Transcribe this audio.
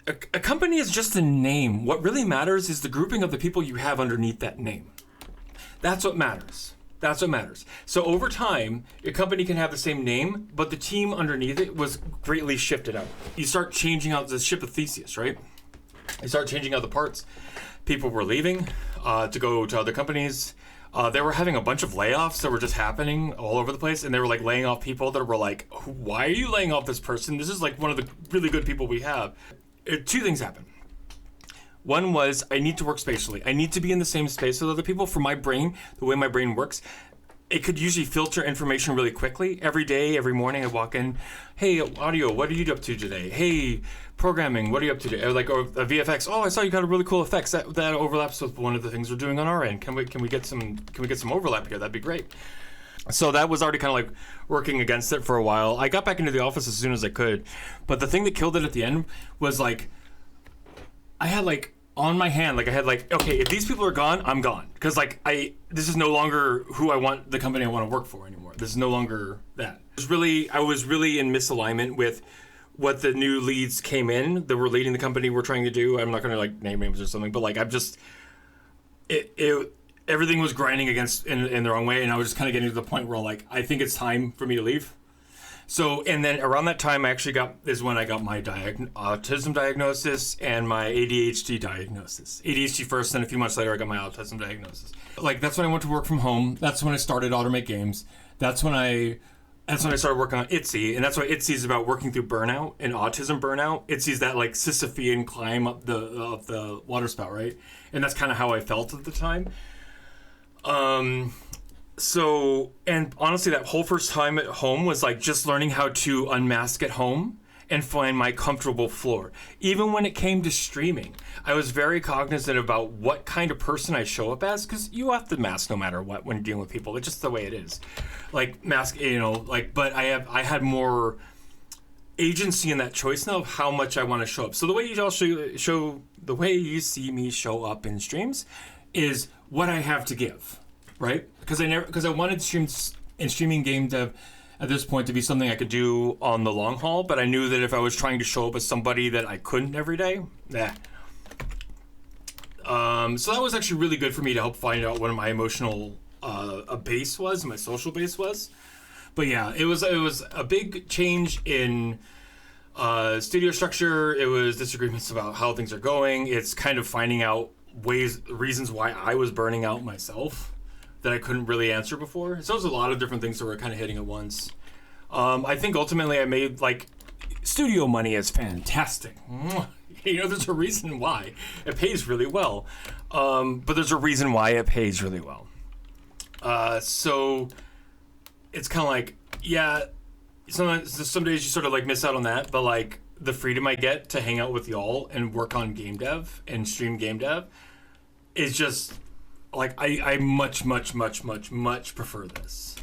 a company is just a name. What really matters is the grouping of the people you have underneath that name. That's what matters. That's what matters. So over time, a company can have the same name, but the team underneath it was greatly shifted out. You start changing out the ship of Theseus, right? You start changing out the parts. People were leaving to go to other companies. They were having a bunch of layoffs that were just happening all over the place, and they were like laying off people that were like, why are you laying off this person? This is like one of the really good people we have. Two things happened. One was I need to work spatially. I need to be in the same space with other people. For my brain, the way my brain works, it could usually filter information really quickly. Every day, every morning I walk in, hey, audio, what are you up to today? Hey, programming, what are you up to today? Or VFX, oh, I saw you got a really cool effects. That overlaps with one of the things we're doing on our end. Can we get some overlap here? That'd be great. So that was already kind of like working against it for a while. I got back into the office as soon as I could. But the thing that killed it at the end was like, I had like on my hand, like I had like, okay, if these people are gone, I'm gone. Because like this is no longer who I want, the company I want to work for anymore. This is no longer that. I was really in misalignment with what the new leads came in that were leading the company were trying to do. I'm not going to like name names or something, but like I'm just, everything was grinding against in the wrong way. And I was just kind of getting to the point where like, I think it's time for me to leave. So, and then around that time, is when I got my autism diagnosis and my ADHD diagnosis. ADHD first, then a few months later, I got my autism diagnosis. Like, that's when I went to work from home. That's when I started Automate Games. That's when I started working on ITSY, and that's why ITSY is about working through burnout and autism burnout. ITSY is that, like, Sisyphean climb up the water spout, right? And that's kind of how I felt at the time. So, and honestly, that whole first time at home was like just learning how to unmask at home and find my comfortable floor. Even when it came to streaming, I was very cognizant about what kind of person I show up as, because you have to mask no matter what when you're dealing with people. It's just the way it is. Like mask, but I had more agency in that choice now of how much I want to show up. So the way the way you see me show up in streams is what I have to give. Right? Because I wanted streaming game dev at this point to be something I could do on the long haul, but I knew that if I was trying to show up as somebody that I couldn't every day, so that was actually really good for me to help find out what my emotional base was, my social base was. But yeah, it was a big change in studio structure. It was disagreements about how things are going. It's kind of finding out reasons why I was burning out myself that I couldn't really answer before. So there's a lot of different things that were kind of hitting at once. I think ultimately I made, like, studio money is fantastic. There's a reason why. It pays really well. But there's a reason why it pays really well. So it's kind of like, yeah, some days you sort of like miss out on that, but like the freedom I get to hang out with y'all and work on game dev and stream game dev is just, like, I much prefer this.